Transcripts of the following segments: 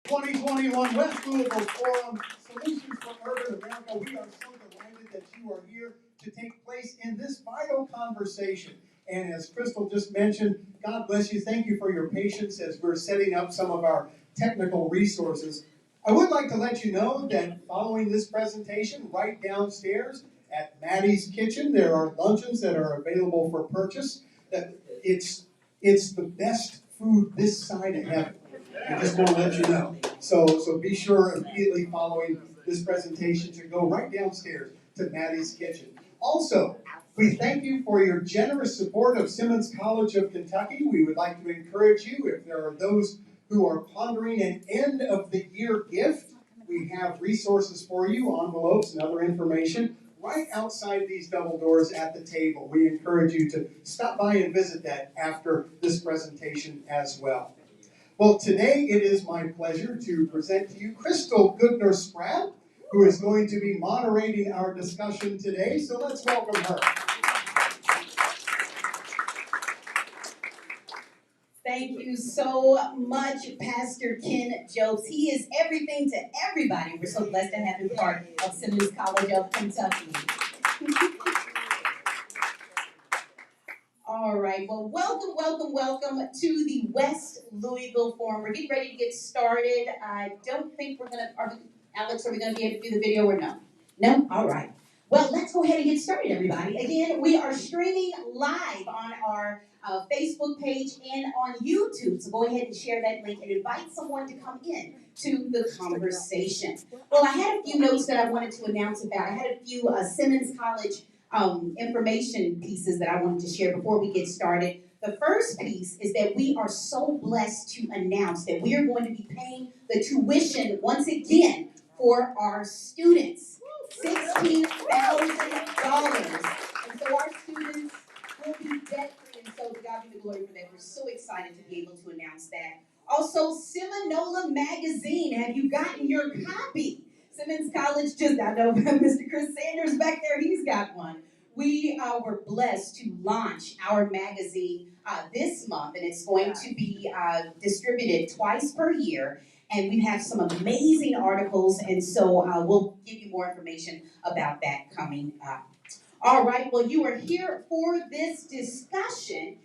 2021 West Louisville Forum, Solutions for Urban America. We are so delighted that you are here to take place in this vital conversation. And as Krystal just mentioned, God bless you. Thank you for your patience as we're setting up some of our technical resources. I would like to let you know that following this presentation, right downstairs at Maddie's Kitchen, there are luncheons that are available for purchase. That it's the best food this side of heaven. I just want to let you know. So be sure immediately following this presentation to go right downstairs to Maddie's Kitchen. Also, we thank you for your generous support of Simmons College of Kentucky. We would like to encourage you, if there are those who are pondering an end of the year gift, we have resources for you, envelopes and other information right outside these double doors at the table. We encourage you to stop by and visit that after this presentation as well. Well, today it is my pleasure to present to you Krystal Goodner Spratt, who is going to be moderating our discussion today. So let's welcome her. Thank you so much, Pastor Ken Jobes. He is everything to everybody. We're so blessed to have him part of Simmons College of Kentucky. All right, well, welcome to the West Louisville Forum. We're getting ready to get started. I don't think we're going to, Alex, are we going to be able to do the video or no? No? All right. Well, let's go ahead and get started, everybody. Again, we are streaming live on our Facebook page and on YouTube. So go ahead and share that link and invite someone to come in to the conversation. Well, I had a few notes that I wanted to announce about. I had a few Simmons College information pieces that I wanted to share before we get started. The first piece is that we are so blessed to announce that we are going to be paying the tuition once again for our students. $16,000. And so our students will be debt-free, and so to God be the glory for that. We're so excited to be able to announce that. Also, Seminola Magazine. Have you gotten your copy? Simmons College just, I know Mr. Chris Sanders back there, he's got one. We were blessed to launch our magazine this month, and it's going to be distributed twice per year. And we have some amazing articles, and so we'll give you more information about that coming up. All right, well, you are here for this discussion.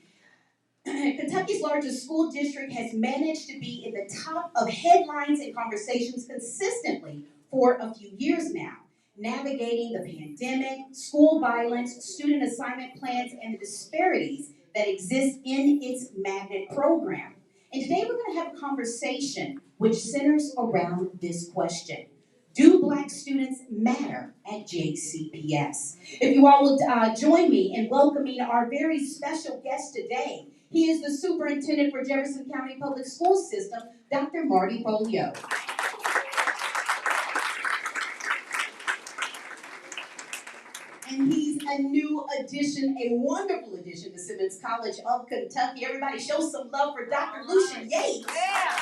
Kentucky's largest school district has managed to be in the top of headlines and conversations consistently for a few years now, navigating the pandemic, school violence, student assignment plans, and the disparities that exist in its magnet program. And today we're going to have a conversation which centers around this question. Do Black students matter at JCPS? If you all will join me in welcoming our very special guest today. He is the Superintendent for Jefferson County Public School System, Dr. Marty Polio. And he's a new addition, a wonderful addition to Simmons College of Kentucky. Everybody show some love for Dr. Lucian Yates. Yeah.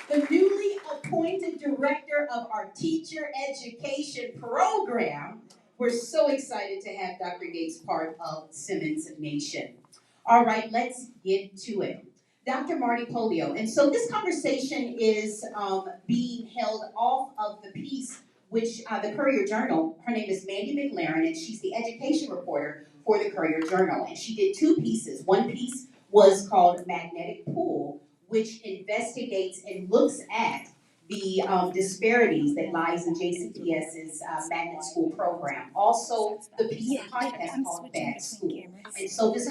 The newly appointed director of our teacher education program. We're so excited to have Dr. Yates part of Simmons Nation. All right, let's get to it. Dr. Marty Polio. And so this conversation is being held off of the piece which the Courier Journal, her name is Mandy McLaren, and she's the education reporter for the Courier Journal. And she did two pieces. One piece was called Magnetic Pool, which investigates and looks at the disparities that lies in JCPS's magnet school program. Also, the piece of podcast called Bad School. And so this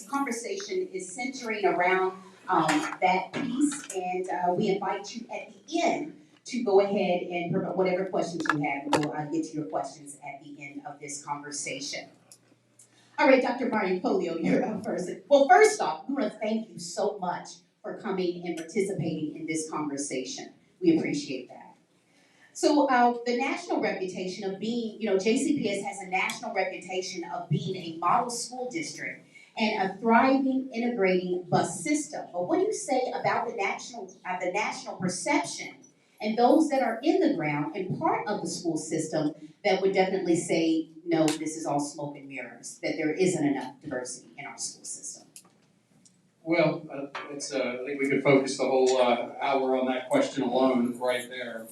conversation is centering around that piece, and we invite you at the end to go ahead and provide whatever questions you have. We'll get to your questions at the end of this conversation. All right, Dr. Marty Polio, you're up first. Well, first off, we want to thank you so much for coming and participating in this conversation. We appreciate that. So the national reputation of being, JCPS has a national reputation of being a model school district and a thriving, integrating bus system. But what do you say about the national perception and those that are in the ground and part of the school system that would definitely say, no, this is all smoke and mirrors, that there isn't enough diversity in our school system? Well, I think we could focus the whole hour on that question alone right there.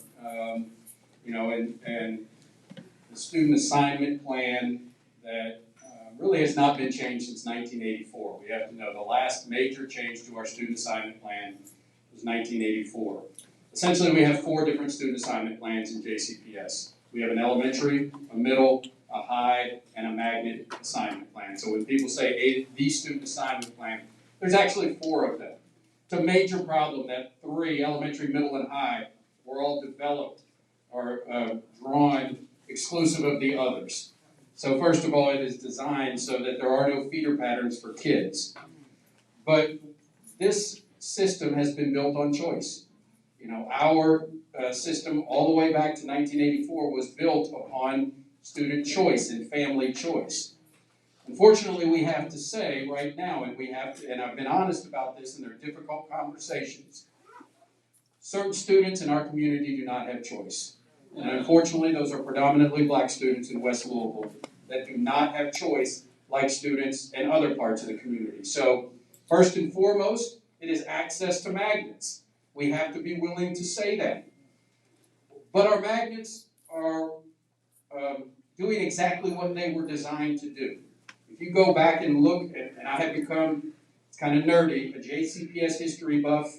And the student assignment plan that really has not been changed since 1984. We have to know the last major change to our student assignment plan was 1984. Essentially, we have 4 different student assignment plans in JCPS. We have an elementary, a middle, a high, and a magnet assignment plan. So when people say the student assignment plan, there's actually 4 of them. It's a major problem that 3, elementary, middle, and high, were all developed or drawn exclusive of the others. So first of all, it is designed so that there are no feeder patterns for kids. But this system has been built on choice. Our system all the way back to 1984 was built upon student choice and family choice. Unfortunately, we have to say right now, and I've been honest about this, and they're difficult conversations, certain students in our community do not have choice. And unfortunately, those are predominantly black students in West Louisville that do not have choice like students in other parts of the community. So, first and foremost, it is access to magnets. We have to be willing to say that. But our magnets are doing exactly what they were designed to do. If you go back and look, and I have become, it's kind of nerdy, a JCPS history buff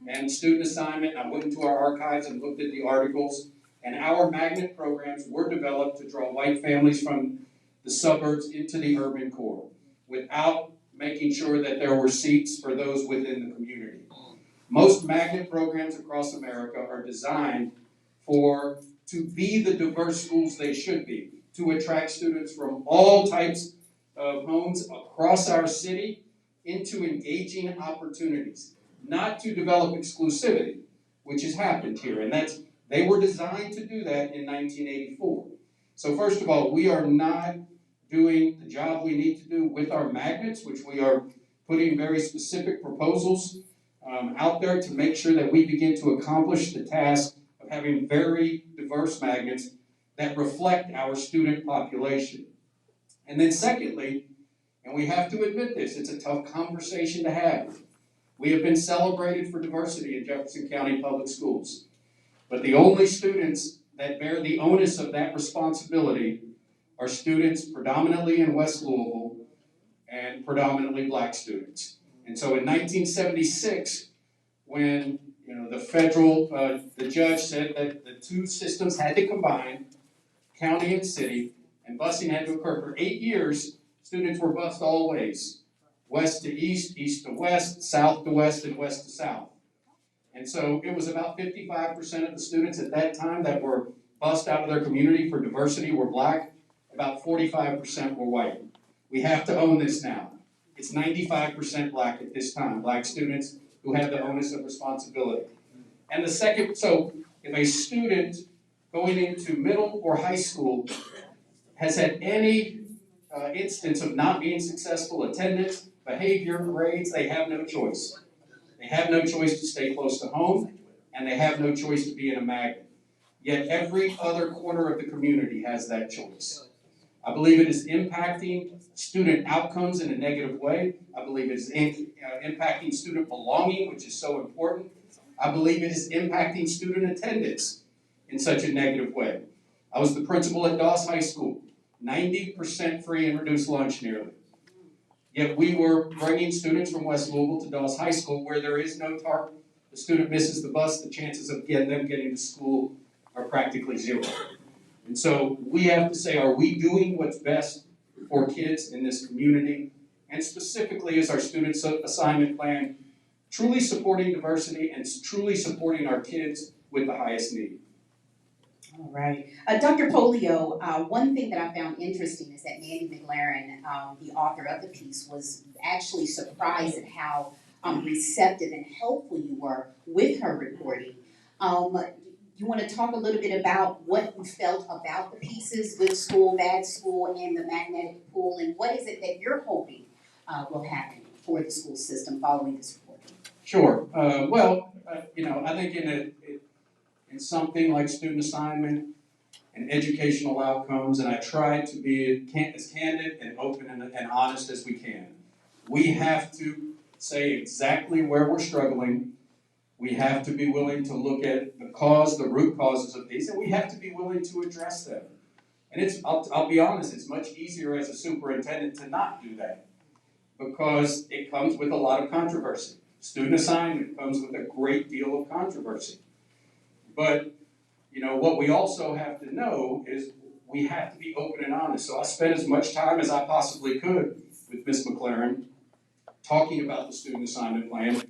and student assignment, I went into our archives and looked at the articles, and our magnet programs were developed to draw white families from the suburbs into the urban core without making sure that there were seats for those within the community. Most magnet programs across America are designed to be the diverse schools they should be, to attract students from all types of homes across our city into engaging opportunities, not to develop exclusivity, which has happened here. And they were designed to do that in 1984. So first of all, we are not doing the job we need to do with our magnets, which we are putting very specific proposals out there to make sure that we begin to accomplish the task of having very diverse magnets that reflect our student population. And then secondly, and we have to admit this, it's a tough conversation to have. We have been celebrated for diversity in Jefferson County Public Schools. But the only students that bear the onus of that responsibility are students predominantly in West Louisville and predominantly black students. And so in 1976, when the judge said that the 2 systems had to combine, county and city, and busing had to occur for 8 years, students were bused all ways. West to east, east to west, south to west, and west to south. And so it was about 55% of the students at that time that were bused out of their community for diversity were black. About 45% were white. We have to own this now. It's 95% black at this time, black students who have the onus of responsibility. And the second, so if a student going into middle or high school has had any instance of not being successful, attendance, behavior, grades, they have no choice. They have no choice to stay close to home, and they have no choice to be in a magnet. Yet every other corner of the community has that choice. I believe it is impacting student outcomes in a negative way. I believe it is impacting student belonging, which is so important. I believe it is impacting student attendance in such a negative way. I was the principal at Doss High School, 90% free and reduced lunch nearly. Yet we were bringing students from West Louisville to Doss High School where there is no tarp. The student misses the bus, the chances of them getting to school are practically zero. And so we have to say, are we doing what's best for kids in this community? And specifically, is our student assignment plan truly supporting diversity and truly supporting our kids with the highest need? All right. Dr. Polio, one thing that I found interesting is that Mandy McLaren, the author of the piece, was actually surprised at how receptive and helpful you were with her reporting. You want to talk a little bit about what you felt about the pieces, good school, bad school, and the magnetic pool, and what is it that you're hoping will happen for the school system following this report? Sure. I think in something like student assignment and educational outcomes, and I try to be as candid and open and honest as we can. We have to say exactly where we're struggling. We have to be willing to look at the root causes of these, and we have to be willing to address them. And I'll be honest, it's much easier as a superintendent to not do that because it comes with a lot of controversy. Student assignment comes with a great deal of controversy. But, what we also have to know is we have to be open and honest. So I spent as much time as I possibly could with Ms. McLaren talking about the student assignment plan,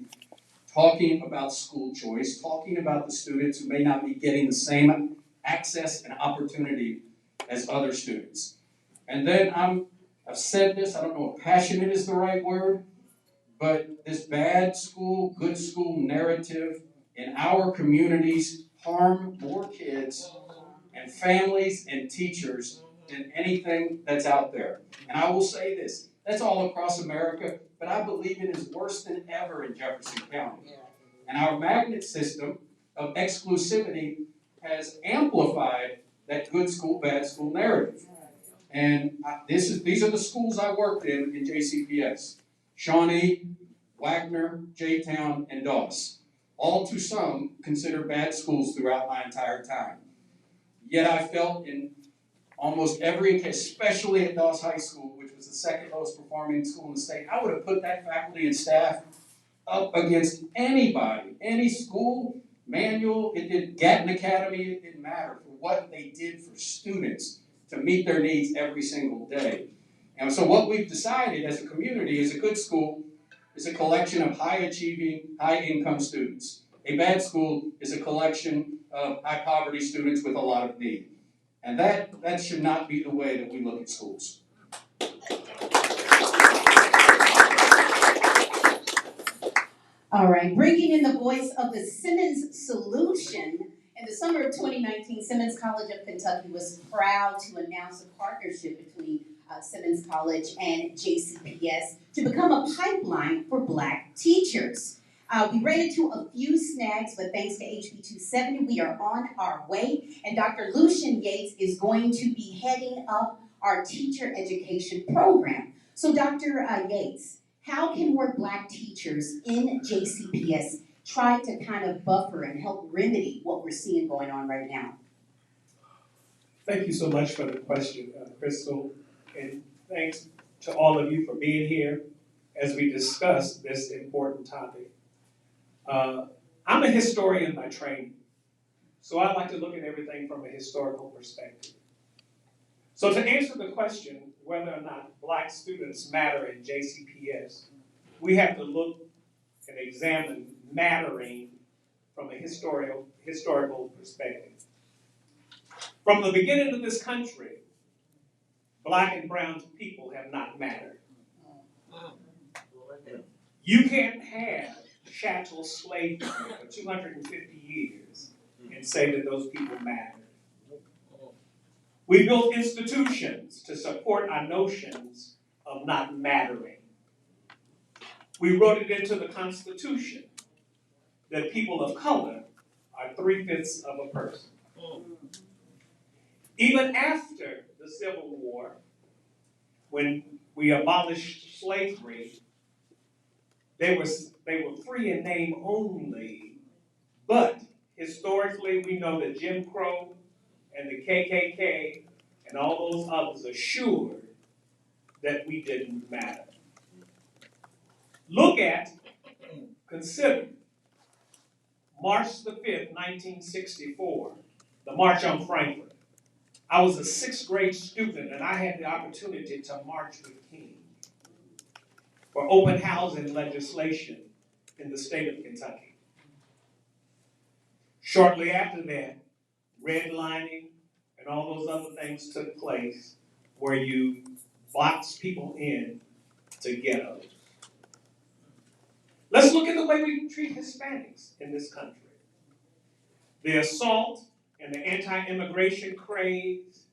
talking about school choice, talking about the students who may not be getting the same access and opportunity as other students. And then I've said this, I don't know if passionate is the right word, but this bad school, good school narrative in our communities harm more kids and families and teachers than anything that's out there. And I will say this, that's all across America, but I believe it is worse than ever in Jefferson County. And our magnet system of exclusivity has amplified that good school, bad school narrative. And these are the schools I worked in JCPS. Shawnee, Wagner, J-Town, and Doss. All to some considered bad schools throughout my entire time. Yet I felt in almost every case, especially at Doss High School, which was the second most performing school in the state, I would have put that faculty and staff up against anybody, any school, manual, it did Gatton Academy, it didn't matter for what they did for students to meet their needs every single day. And so what we've decided as a community is a good school is a collection of high-achieving, high-income students. A bad school is a collection of high-poverty students with a lot of need. And that should not be the way that we look at schools. All right, bringing in the voice of the Simmons solution. In the summer of 2019, Simmons College of Kentucky was proud to announce a partnership between Simmons College and JCPS to become a pipeline for Black teachers. We ran into a few snags, but thanks to HB 270, we are on our way. And Dr. Lucian Yates is going to be heading up our teacher education program. So Dr. Yates, how can more Black teachers in JCPS try to kind of buffer and help remedy what we're seeing going on right now? Thank you so much for the question, Krystal, and thanks to all of you for being here as we discuss this important topic. I'm a historian by training, so I like to look at everything from a historical perspective. So to answer the question whether or not Black students matter in JCPS, we have to look and examine mattering from a historical perspective. From the beginning of this country, Black and brown people have not mattered. You can't have chattel slavery for 250 years and say that those people matter. We built institutions to support our notions of not mattering. We wrote it into the Constitution that people of color are 3/5 of a person. Even after the Civil War, when we abolished slavery, they were free in name only, but historically we know that Jim Crow and the KKK and all those others assured that we didn't matter. Consider March the 5th, 1964, the March on Franklin. I was a 6th grade student and I had the opportunity to march with King for open housing legislation in the state of Kentucky. Shortly after that, redlining and all those other things took place where you box people in to ghettos. Let's look at the way we treat Hispanics in this country. The assault and the anti-immigration craze,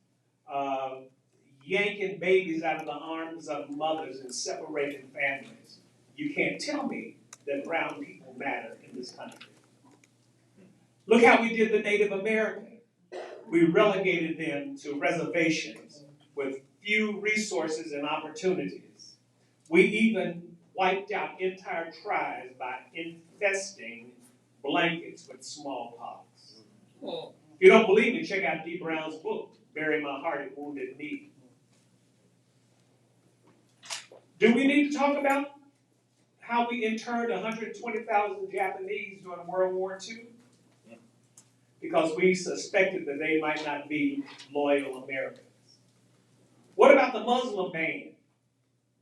yanking babies out of the arms of mothers and separating families. You can't tell me that brown people matter in this country. Look how we did the Native American. We relegated them to reservations with few resources and opportunities. We even wiped out entire tribes by infesting blankets with smallpox. If you don't believe me, check out D. Brown's book, Bury My Heart at Wounded Knee. Do we need to talk about how we interned 120,000 Japanese during World War II? Because we suspected that they might not be loyal Americans. What about the Muslim ban?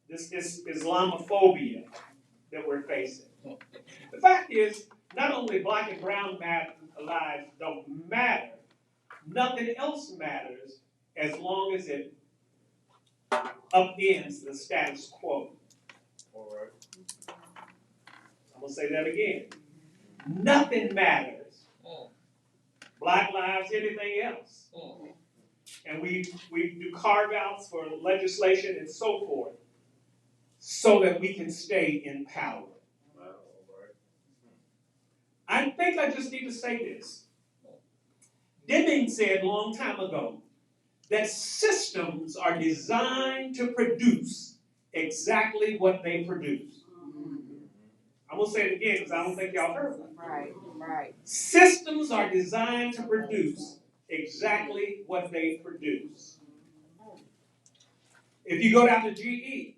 This Islamophobia that we're facing. The fact is, not only black and brown lives don't matter, nothing else matters as long as it upends the status quo. All right. I'm going to say that again. Nothing matters. Black lives, anything else. And we do carve-outs for legislation and so forth so that we can stay in power. I think I just need to say this. Deming said a long time ago that systems are designed to produce exactly what they produce. I'm going to say it again because I don't think y'all heard it. Right. Systems are designed to produce exactly what they produce. If you go down to GE,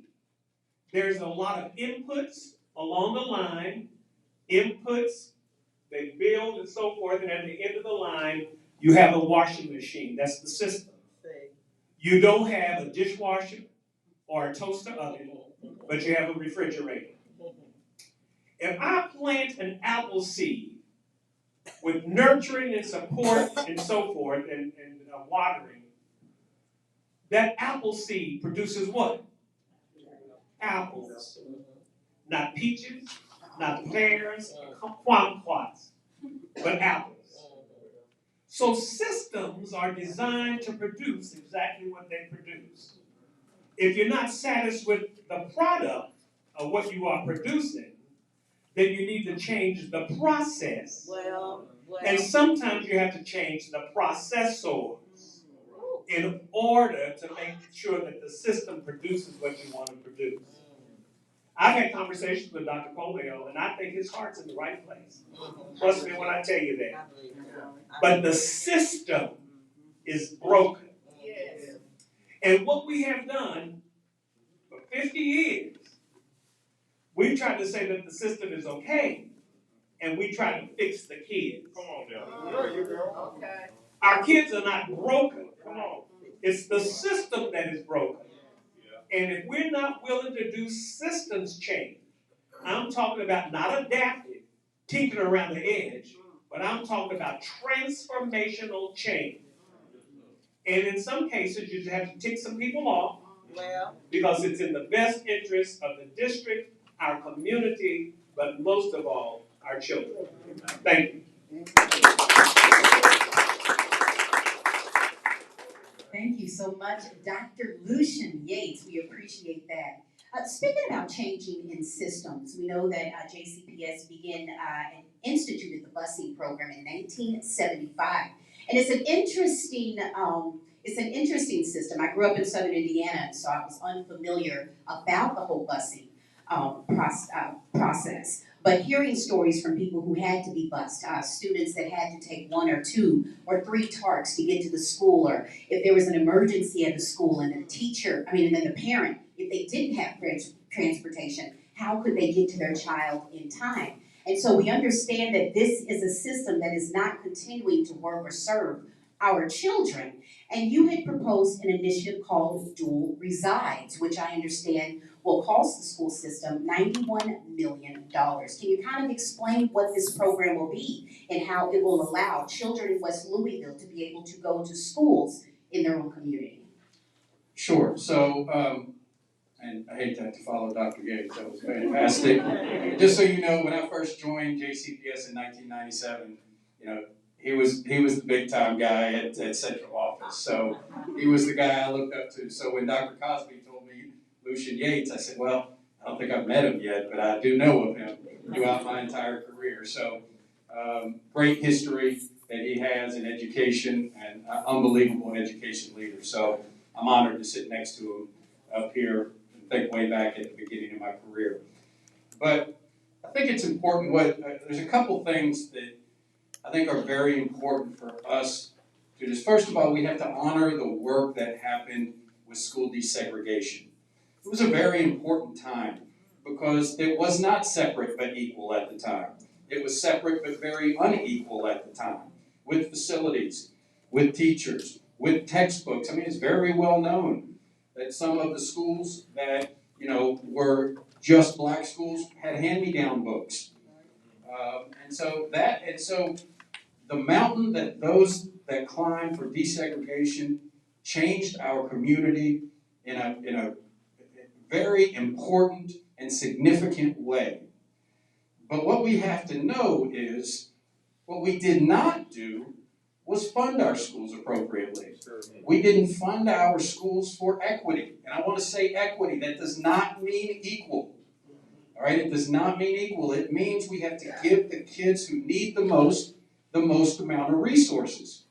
there's a lot of inputs along the line, inputs, they build and so forth, and at the end of the line, you have a washing machine. That's the system. You don't have a dishwasher or a toaster oven, but you have a refrigerator. If I plant an apple seed with nurturing and support and so forth and watering, that apple seed produces what? Apples. Not peaches, not pears, kumquats, but apples. So systems are designed to produce exactly what they produce. If you're not satisfied with the product of what you are producing, then you need to change the process. And sometimes you have to change the processors in order to make sure that the system produces what you want to produce. I've had conversations with Dr. Polio, and I think his heart's in the right place. Trust me when I tell you that. But the system is broken. And what we have done for 50 years, we've tried to say that the system is okay, and we try to fix the kids. Come on, now. There you go. Okay. Our kids are not broken. Come on. It's the system that is broken. And if we're not willing to do systems change, I'm talking about not adaptive, tinkering around the edge, but I'm talking about transformational change. And in some cases, you just have to tick some people off because it's in the best interest of the district, our community, but most of all, our children. Thank you. Thank you so much, Dr. Lucian Yates. We appreciate that. Speaking about changing in systems, we know that JCPS began and instituted the busing program in 1975, and it's an interesting system. I grew up in Southern Indiana, so I was unfamiliar about the whole busing process. But hearing stories from people who had to be bused, students that had to take 1 or 2 or 3 tarts to get to the school, or if there was an emergency at the school and then the parent, if they didn't have transportation, how could they get to their child in time? And so we understand that this is a system that is not continuing to work or serve our children. And you had proposed an initiative called Dual Resides, which I understand will cost the school system $91 million. Can you kind of explain what this program will be and how it will allow children in West Louisville to be able to go to schools in their own community? Sure. So, and I hate to have to follow Dr. Yates, that was fantastic. Just so you know, when I first joined JCPS in 1997, he was the big time guy at central office. So he was the guy I looked up to. So when Dr. Cosby told me Lucian Yates, I said, well, I don't think I've met him yet, but I do know of him throughout my entire career. So great history that he has in education and unbelievable education leader. So I'm honored to sit next to him up here and think way back at the beginning of my career. But I think it's important there's a couple things that I think are very important for us to just, first of all, we have to honor the work that happened with school desegregation. It was a very important time because it was not separate but equal at the time. It was separate but very unequal at the time, with facilities, with teachers, with textbooks. I mean, it's very well known that some of the schools that, were just black schools had hand-me-down books. And so the mountain that those that climbed for desegregation changed our community in a very important and significant way. But what we have to know is what we did not do was fund our schools appropriately. We didn't fund our schools for equity. And I want to say equity. That does not mean equal. All right? It does not mean equal. It means we have to give the kids who need the most amount of resources.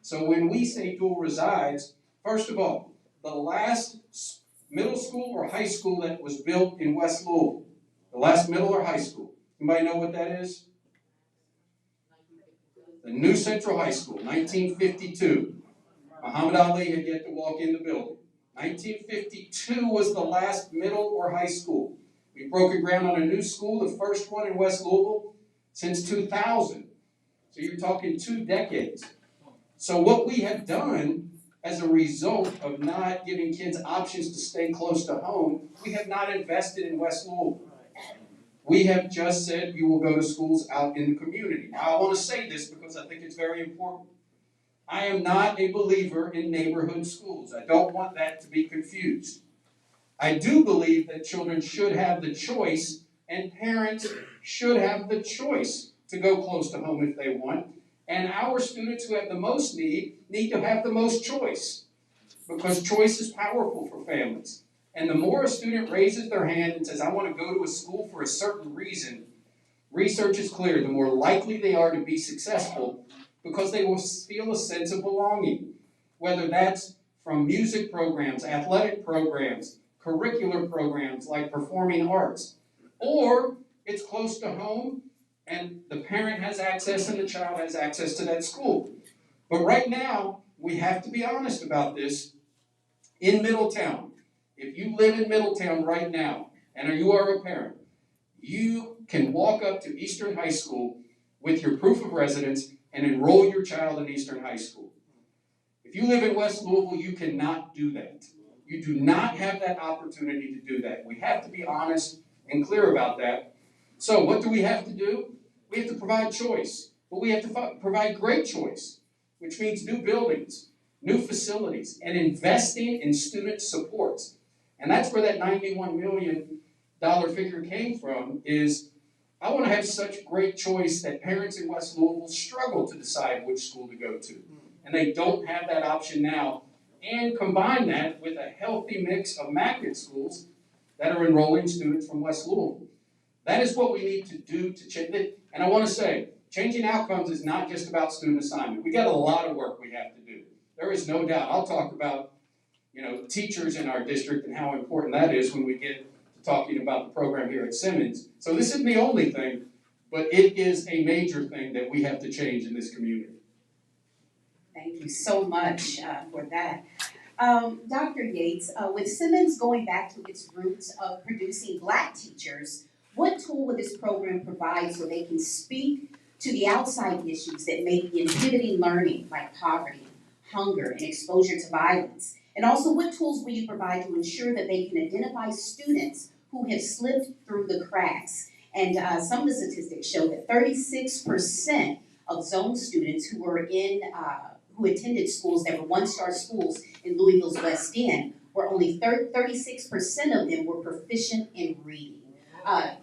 So when we say dual resides, first of all, the last middle school or high school that was built in West Louisville, the last middle or high school, anybody know what that is? The New Central High School, 1952. Muhammad Ali had yet to walk in the building. 1952 was the last middle or high school. We broke ground on a new school, the first one in West Louisville, since 2000. So you're talking 2 decades. So what we have done as a result of not giving kids options to stay close to home, we have not invested in West Louisville. We have just said you will go to schools out in the community. Now I want to say this because I think it's very important. I am not a believer in neighborhood schools. I don't want that to be confused. I do believe that children should have the choice and parents should have the choice to go close to home if they want. And our students who have the most need to have the most choice because choice is powerful for families. And the more a student raises their hand and says, I want to go to a school for a certain reason, research is clear, the more likely they are to be successful because they will feel a sense of belonging. Whether that's from music programs, athletic programs, curricular programs like performing arts, or it's close to home and the parent has access and the child has access to that school. But right now, we have to be honest about this. In Middletown, if you live in Middletown right now, and you are a parent, you can walk up to Eastern High School with your proof of residence and enroll your child in Eastern High School. If you live in West Louisville, you cannot do that. You do not have that opportunity to do that. We have to be honest and clear about that. So what do we have to do? We have to provide choice, but we have to provide great choice, which means new buildings, new facilities, and investing in student supports. And that's where that $91 million figure came from, is I want to have such great choice that parents in West Louisville struggle to decide which school to go to. And they don't have that option now. And combine that with a healthy mix of magnet schools that are enrolling students from West Louisville. That is what we need to do to change it. And I want to say, changing outcomes is not just about student assignment. We got a lot of work we have to do. There is no doubt. I'll talk about, teachers in our district and how important that is when we get to talking about the program here at Simmons. So this isn't the only thing, but it is a major thing that we have to change in this community. Thank you so much for that. Dr. Yates, with Simmons going back to its roots of producing Black teachers, what tool would this program provide so they can speak to the outside issues that may be inhibiting learning, like poverty, hunger, and exposure to violence? And also, what tools will you provide to ensure that they can identify students who have slipped through the cracks? And some of the statistics show that 36% of zone students who were who attended schools that were one-star schools in Louisville's West End, where only 36% of them were proficient in reading.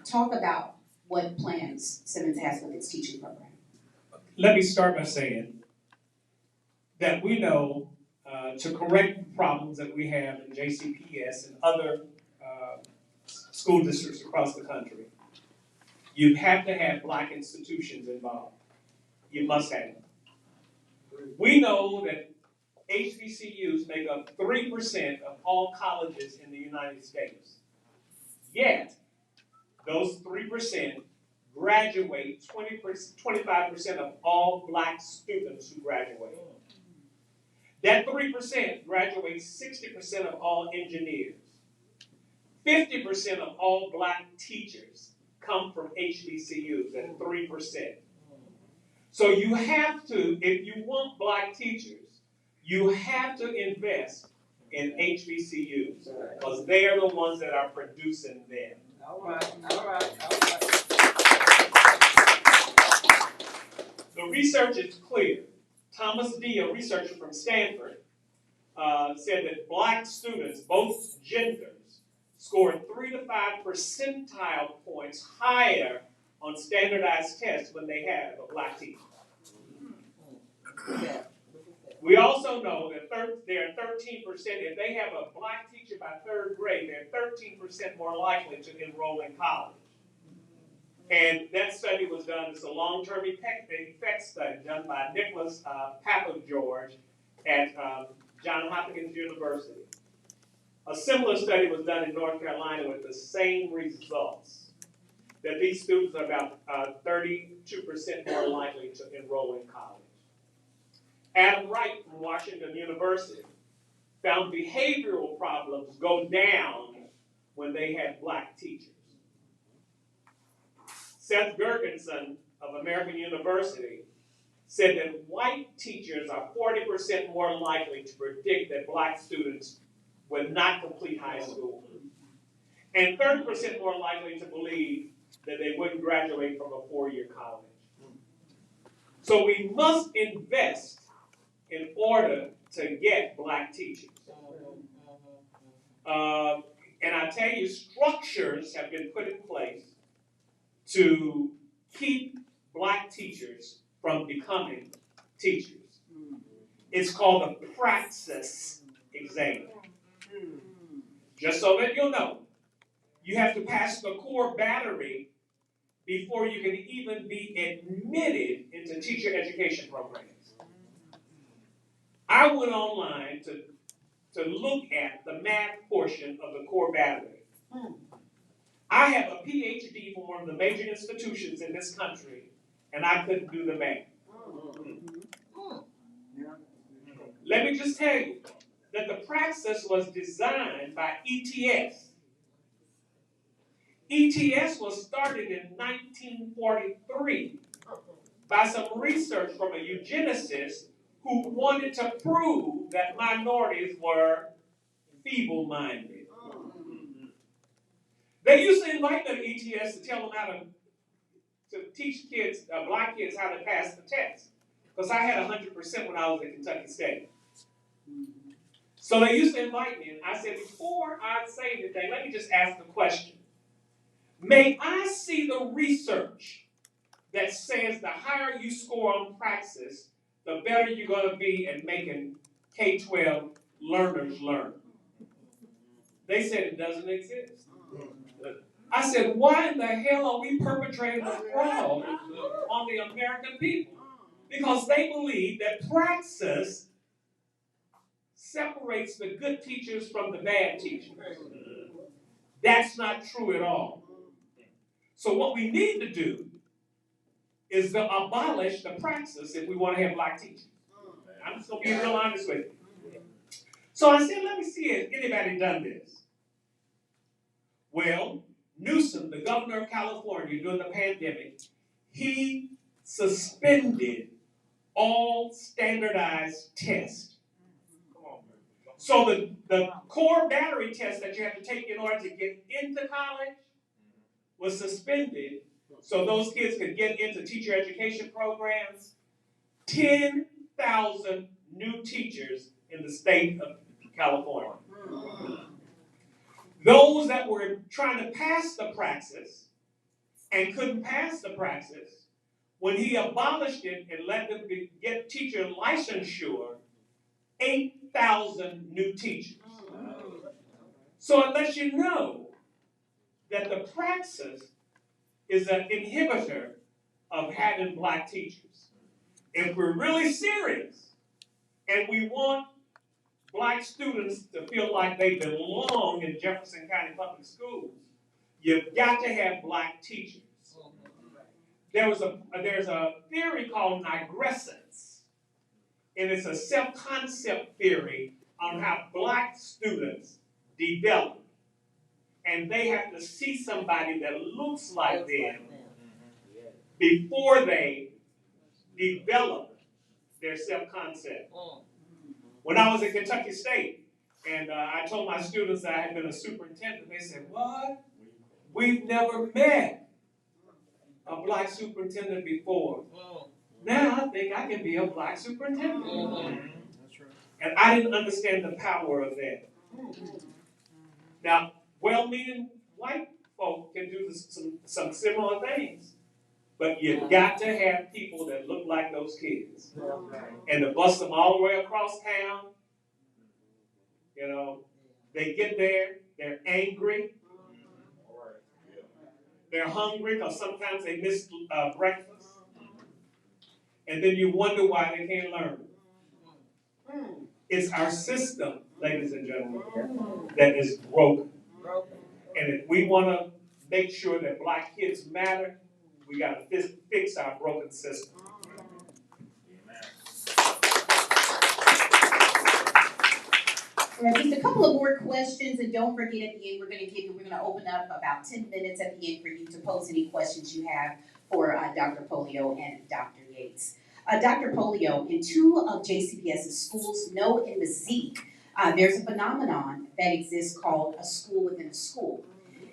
Talk about what plans Simmons has with its teaching program. Let me start by saying that we know to correct problems that we have in JCPS and other school districts across the country, you have to have Black institutions involved. You must have them. We know that HBCUs make up 3% of all colleges in the United States. Yet, those 3% graduate 25% of all black students who graduate. That 3% graduates 60% of all engineers. 50% of all black teachers come from HBCUs at 3%. So you have to, if you want black teachers, you have to invest in HBCUs because they are the ones that are producing them. All right. The research is clear. Thomas D., a researcher from Stanford, said that black students, both genders, scored 3 to 5 percentile points higher on standardized tests when they had a black teacher. We also know that they're 13%, if they have a black teacher by 3rd grade, they're 13% more likely to enroll in college. And that study was done, it's a long-term effect study done by Nicholas Papageorge at Johns Hopkins University. A similar study was done in North Carolina with the same results, that these students are about 32% more likely to enroll in college. Adam Wright from Washington University found behavioral problems go down when they had black teachers. Seth Gergensen of American University said that white teachers are 40% more likely to predict that black students would not complete high school, and 30% more likely to believe that they wouldn't graduate from a 4-year college. So we must invest in order to get black teachers. And I tell you, structures have been put in place to keep black teachers from becoming teachers. It's called the praxis exam. Just so that you'll know, you have to pass the core battery before you can even be admitted into teacher education programs. I went online to look at the math portion of the core battery. I have a PhD from one of the major institutions in this country, and I couldn't do the math. Let me just tell you that the praxis was designed by ETS. ETS was started in 1943 by some research from a eugenicist who wanted to prove that minorities were feeble-minded. They used to invite them to ETS to tell them how to teach kids, black kids, how to pass the test. Because I had 100% when I was at Kentucky State. So they used to invite me, and I said, before I say anything, let me just ask the question. May I see the research that says the higher you score on praxis, the better you're going to be at making K-12 learners learn? They said it doesn't exist. I said, why in the hell are we perpetrating a fraud on the American people? Because they believe that praxis separates the good teachers from the bad teachers. That's not true at all. So what we need to do is to abolish the praxis if we want to have black teachers. I'm just going to be real honest with you. So I said, let me see if anybody done this. Well, Newsom, the governor of California during the pandemic, he suspended all standardized tests. So the core battery test that you have to take in order to get into college was suspended so those kids could get into teacher education programs. 10,000 new teachers in the state of California. Those that were trying to pass the praxis and couldn't pass the praxis, when he abolished it and let them get teacher licensure, 8,000 new teachers. So it lets you know that the praxis is an inhibitor of having black teachers. If we're really serious and we want black students to feel like they belong in Jefferson County Public Schools, You've got to have black teachers. There's a theory called nigrescence, and it's a self-concept theory on how black students develop. And they have to see somebody that looks like them before they develop their self-concept. When I was at Kentucky State, and I told my students that I had been a superintendent, they said, "What? We've never met a black superintendent before. Now I think I can be a black superintendent." That's right. And I didn't understand the power of that. Now, well-meaning white folk can do some similar things, but you've got to have people that look like those kids. And to bust them all the way across town, you know, they get there, they're angry, they're hungry because sometimes they miss breakfast, and then you wonder why they can't learn. It's our system, ladies and gentlemen, that is broken. And if we want to make sure that black kids matter, we got to fix our broken system. All right, just a couple of more questions, and don't forget at the end, we're going to open up about 10 minutes at the end for you to pose any questions you have for Dr. Polio and Dr. Yates. Dr. Polio, in two of JCPS's schools, No and Mesquite, there's a phenomenon that exists called a school within a school.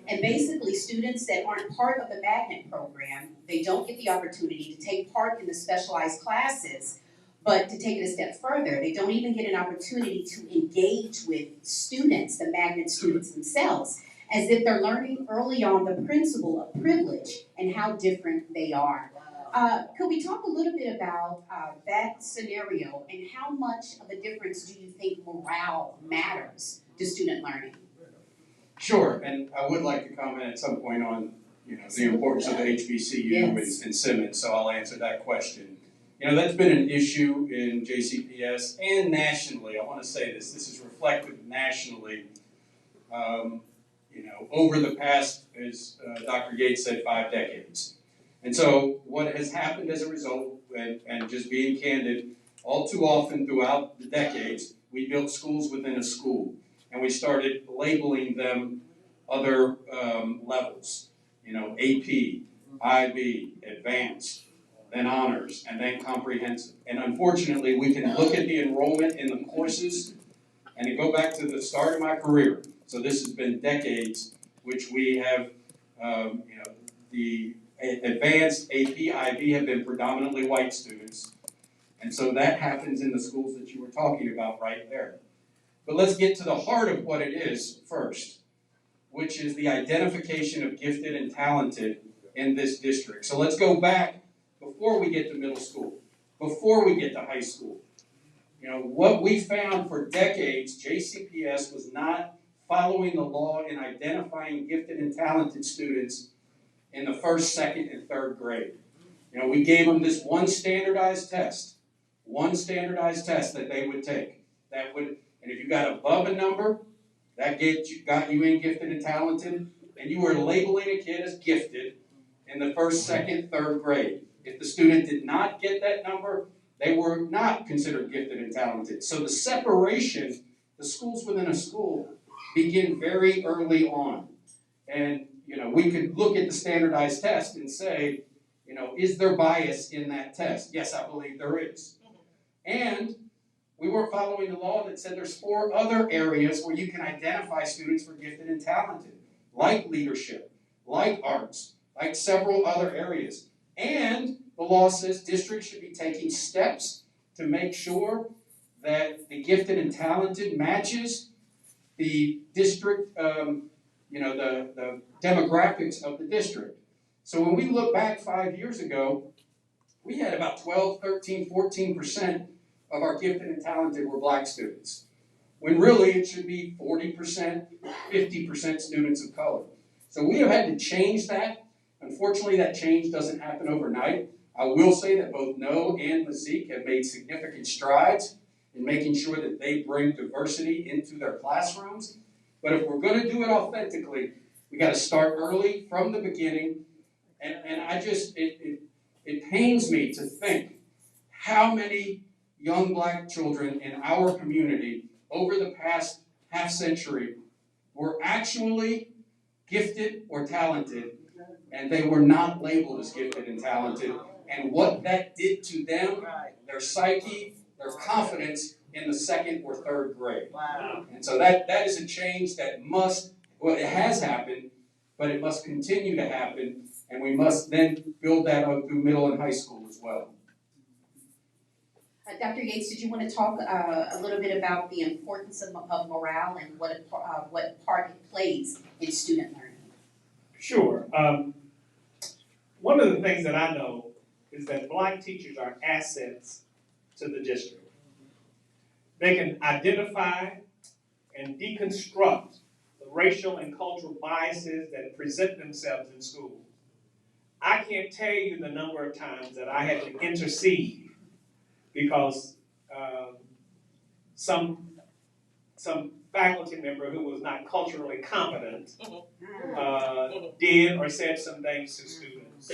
And basically, students that aren't part of the magnet program, they don't get the opportunity to take part in the specialized classes. But to take it a step further, they don't even get an opportunity to engage with students, the magnet students themselves, as if they're learning early on the principle of privilege and how different they are. Could we talk a little bit about that scenario and how much of a difference do you think morale matters to student learning? Sure, and I would like to comment at some point on, the importance of the HBCU in Simmons, so I'll answer that question. That's been an issue in JCPS and nationally. I want to say this is reflected nationally, over the past, as Dr. Yates said, 5 decades. And so what has happened as a result, and just being candid, all too often throughout the decades, we built schools within a school. And we started labeling them other levels, AP, IB, advanced, then honors, and then comprehensive. And unfortunately, we can look at the enrollment in the courses and go back to the start of my career. So this has been decades, which we have, the advanced AP, IB have been predominantly white students. And so that happens in the schools that you were talking about right there. But let's get to the heart of what it is first, which is the identification of gifted and talented in this district. So let's go back before we get to middle school, before we get to high school. What we found for decades, JCPS was not following the law in identifying gifted and talented students in the first, second, and third grade. We gave them this one standardized test that they would take. And if you got above a number, that got you in gifted and talented, and you were labeling a kid as gifted in the first, second, third grade. If the student did not get that number, they were not considered gifted and talented. So the separation, the schools within a school, begin very early on. And, we could look at the standardized test and say, is there bias in that test? Yes, I believe there is. And we weren't following the law that said there's 4 other areas where you can identify students for gifted and talented, like leadership, like arts, like several other areas. And the law says districts should be taking steps to make sure that the gifted and talented matches the district, the demographics of the district. So when we look back 5 years ago, we had about 12, 13, 14% of our gifted and talented were black students, when really it should be 40%, 50% students of color. So we have had to change that. Unfortunately, that change doesn't happen overnight. I will say that both No and Mesquite have made significant strides in making sure that they bring diversity into their classrooms. But if we're going to do it authentically, we We got to start early from the beginning. And I just, it pains me to think how many young black children in our community over the past half century were actually gifted or talented, and they were not labeled as gifted and talented, and what that did to them, their psyche, their confidence in the second or third grade. And so that is a change that it has happened, but it must continue to happen, and we must then build that up through middle and high school as well. Dr. Yates, did you want to talk a little bit about the importance of morale and what part it plays in student learning? Sure. One of the things that I know is that black teachers are assets to the district. They can identify and deconstruct the racial and cultural biases that present themselves in schools. I can't tell you the number of times that I had to intercede because some faculty member who was not culturally competent did or said some things to students.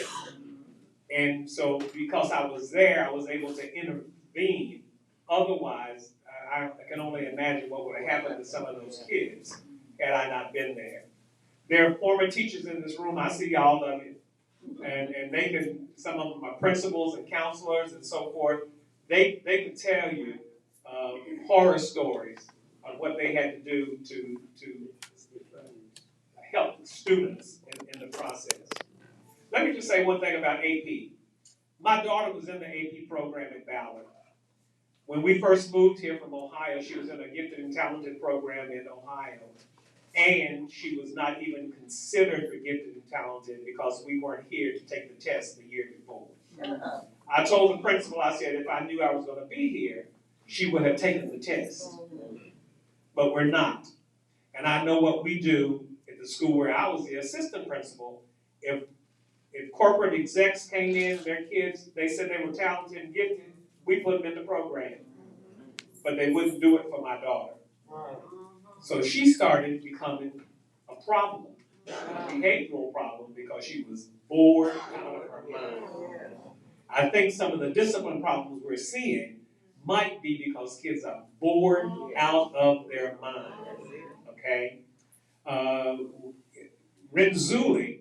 And so because I was there, I was able to intervene. Otherwise, I can only imagine what would have happened to some of those kids had I not been there. There are former teachers in this room. I see all of you. And they can, some of them are principals and counselors and so forth. They can tell you horror stories on what they had to do to help students in the process. Let me just say one thing about AP. My daughter was in the AP program at Ballard. When we first moved here from Ohio, she was in a gifted and talented program in Ohio. And she was not even considered for gifted and talented because we weren't here to take the test the year before. I told the principal, I said, if I knew I was going to be here, she would have taken the test. But we're not. And I know what we do at the school where I was the assistant principal. If corporate execs came in, their kids, they said they were talented and gifted, we put them in the program. But they wouldn't do it for my daughter. So she started becoming a problem, a behavioral problem, because she was bored out of her mind. I think some of the discipline problems we're seeing might be because kids are bored out of their mind. Okay? Joe Renzulli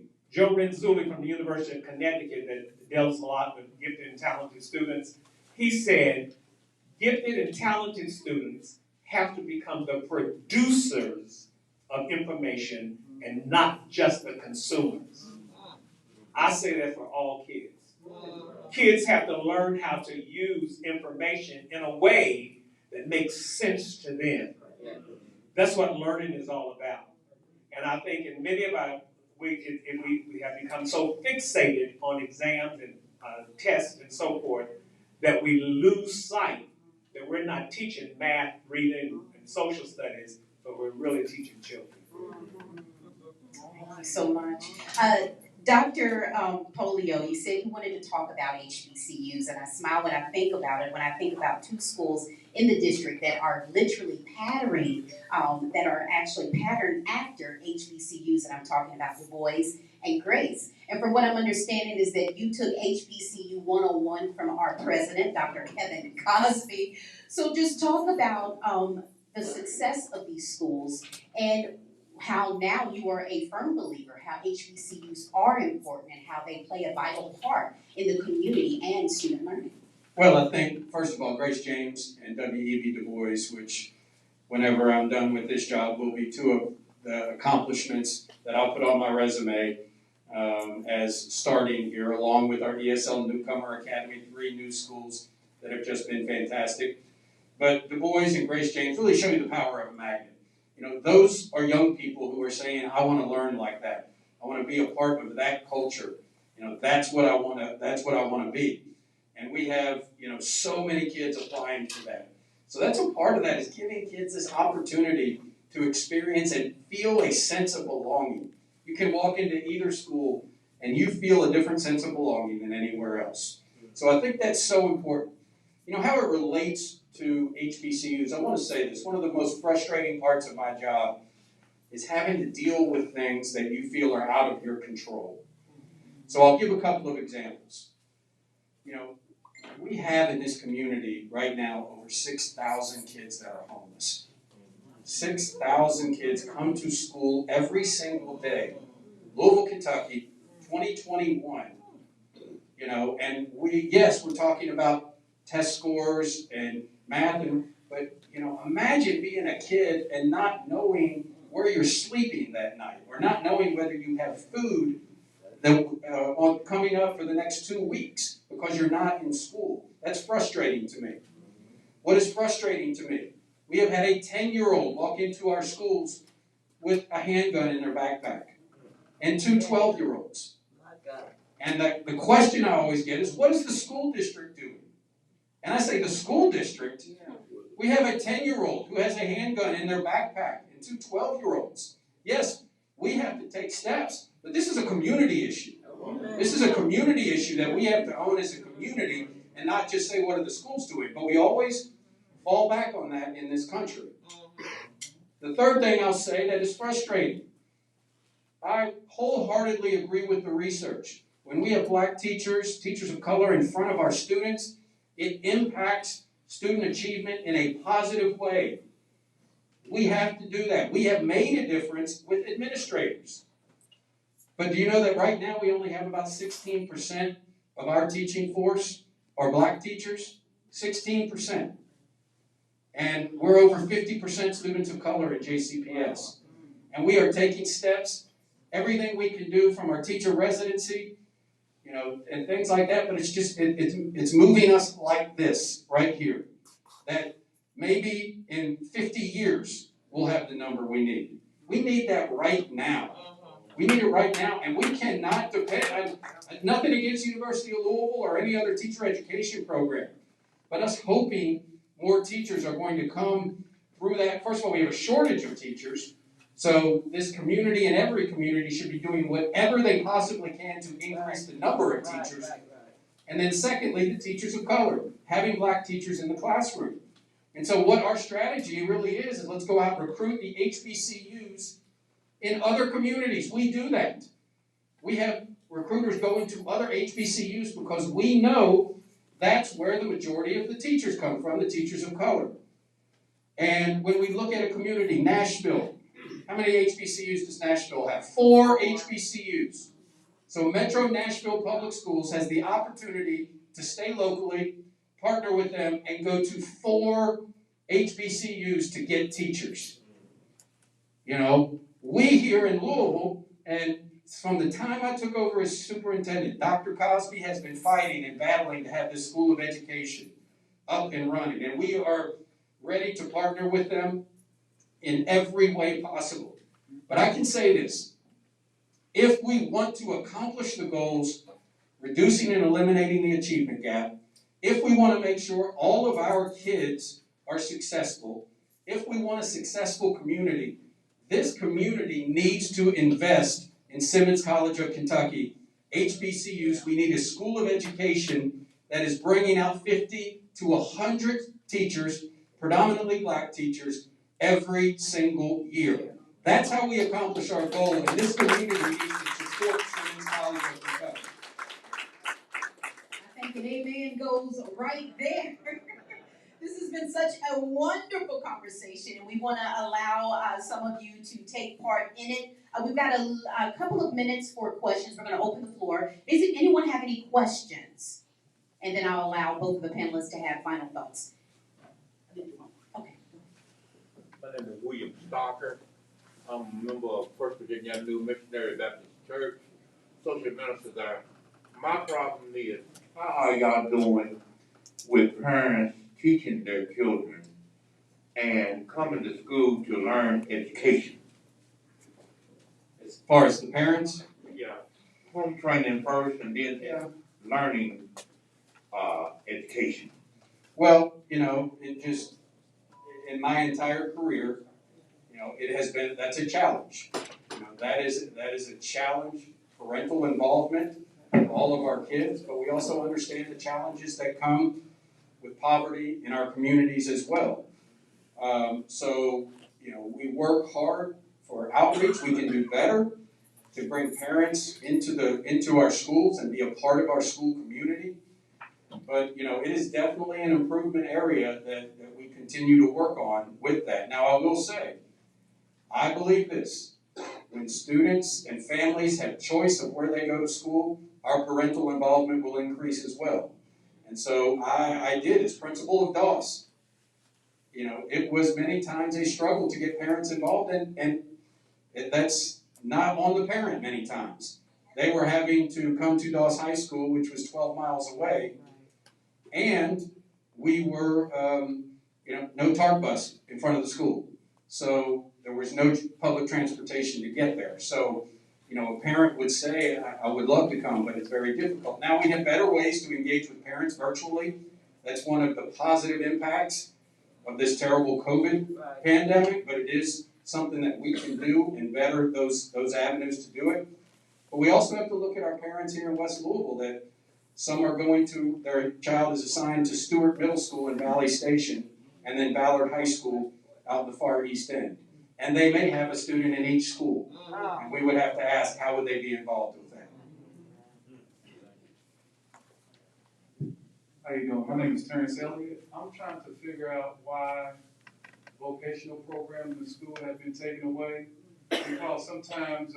from the University of Connecticut that deals a lot with gifted and talented students, he said, gifted and talented students have to become the producers of information and not just the consumers. I say that for all kids. Kids have to learn how to use information in a way that makes sense to them. That's what learning is all about. And I think in many of our, we have become so fixated on exams and tests and so forth that we lose sight that we're not teaching math, reading, and social studies, but we're really teaching children. Thank you so much. Dr. Polio, you said you wanted to talk about HBCUs, and I smile when I think about it, when I think about two schools in the district that are literally patterned after HBCUs, and I'm talking about Du Bois and Grace. And from what I'm understanding is that you took HBCU 101 from our president, Dr. Kevin Cosby. So just talk about the success of these schools and how now you are a firm believer, how HBCUs are important and how they play a vital part in the community and student learning. Well, I think, first of all, Grace James and W.E.B. Du Bois, which whenever I'm done with this job will be two of the accomplishments that I'll put on my resume as starting here, along with our ESL Newcomer Academy, 3 new schools that have just been fantastic. But Du Bois and Grace James really show you the power of a magnet. You know, those are young people who are saying, I want to learn like that. I want to be a part of that culture. You know, that's what I want to be. And we have, so many kids applying for that. So that's a part of that, is giving kids this opportunity to experience and feel a sense of belonging. You can walk into either school and you feel a different sense of belonging than anywhere else. So I think that's so important. You know, how it relates to HBCUs, I want to say this. One of the most frustrating parts of my job is having to deal with things that you feel are out of your control. So I'll give a couple of examples. You know, we have in this community right now over 6,000 kids that are homeless. 6,000 kids come to school every single day. Louisville, Kentucky, 2021. You know, and we're talking about test scores and math, but you know, imagine being a kid and not knowing where you're sleeping that night, or not knowing whether you have food that coming up for the next 2 weeks because you're not in school. That's frustrating to me. What is frustrating to me? We have had a 10-year-old walk into our schools with a handgun in their backpack, and two 12-year-olds. And the question I always get is, what is the school district doing? And I say, the school district? We have a 10-year-old who has a handgun in their backpack, and two 12-year-olds. Yes, we have to take steps, but this is a community issue. This is a community issue that we have to own as a community, and not just say, what are the schools doing? But we always fall back on that in this country. The third thing I'll say that is frustrating. I wholeheartedly agree with the research. When we have black teachers, teachers of color in front of our students, it impacts student achievement in a positive way. We have to do that. We have made a difference with administrators. But do you know that right now we only have about 16% of our teaching force are black teachers? 16%. And we're over 50% students of color in JCPS. And we are taking steps, everything we can do from our teacher residency, you know, and things like that, but it's just, it's moving us like this, right here. That maybe in 50 years, we'll have the number we need. We need that right now. We need it right now, and we cannot depend on, nothing against University of Louisville or any other teacher education program, but us hoping more teachers are going to come through that. First of all, we have a shortage of teachers, so this community and every community should be doing whatever they possibly can to increase the number of teachers. And then secondly, the teachers of color, having black teachers in the classroom. And so what our strategy really is let's go out and recruit the HBCUs in other communities. We do that. We have recruiters go into other HBCUs because we know that's where the majority of the teachers come from, the teachers of color. And when we look at a community, Nashville, how many HBCUs does Nashville have? 4 HBCUs. So Metro Nashville Public Schools has the opportunity to stay locally, partner with them, and go to 4 HBCUs to get teachers. You know, we here in Louisville, and from the time I took over as superintendent, Dr. Cosby has been fighting and battling to have this school of education up and running. And we are ready to partner with them in every way possible. But I can say this, if we want to accomplish the goals, reducing and eliminating the achievement gap, if we want to make sure all of our kids are successful, if we want a successful community, this community needs to invest in Simmons College of Kentucky, HBCUs. We need a school of education that is bringing out 50 to 100 teachers, predominantly black teachers, every single year. That's how we accomplish our goal, and this community needs to support Simmons College of Kentucky. I think an amen goes right there. This has been such a wonderful conversation, and we want to allow some of you to take part in it. We've got a couple of minutes for questions. We're going to open the floor. Does anyone have any questions? And then I'll allow both of the panelists to have final thoughts. Okay. My name is William Stalker. I'm a member of First Virginia New Missionary Baptist Church, social minister there. My problem is, how are y'all doing with parents teaching their children and coming to school to learn education? As far as the parents? Yeah, home training first and then learning education. Well, you know, in my entire career, you know, that's a challenge. You know, that is a challenge, parental involvement of all of our kids, but we also understand the challenges that come with poverty in our communities as well. So, you know, we work hard for outreach. We can do better to bring parents into our schools and be a part of our school community. But, you know, it is definitely an improvement area that we continue to work on with that. Now, I will say, I believe this. When students and families have choice of where they go to school, our parental involvement will increase as well. And so I did, as principal of DOS, you know, it was many times a struggle to get parents involved, and that's not on the parent many times. They were having to come to Dawes High School, which was 12 miles away, and we were, you know, no TARP bus in front of the school. So there was no public transportation to get there. So, you know, a parent would say, I would love to come, but it's very difficult. Now we have better ways to engage with parents virtually. That's one of the positive impacts of this terrible COVID pandemic, but it is something that we can do and better those avenues to do it. But we also have to look at our parents here in West Louisville that some are going to, their child is assigned to Stewart Middle School in Valley Station and then Ballard High School out in the far east end. And they may have a student in each school. And we would have to ask, how would they be involved with that? How you doing? My name is Terrence Elliott. I'm trying to figure out why vocational programs in school have been taken away. Because sometimes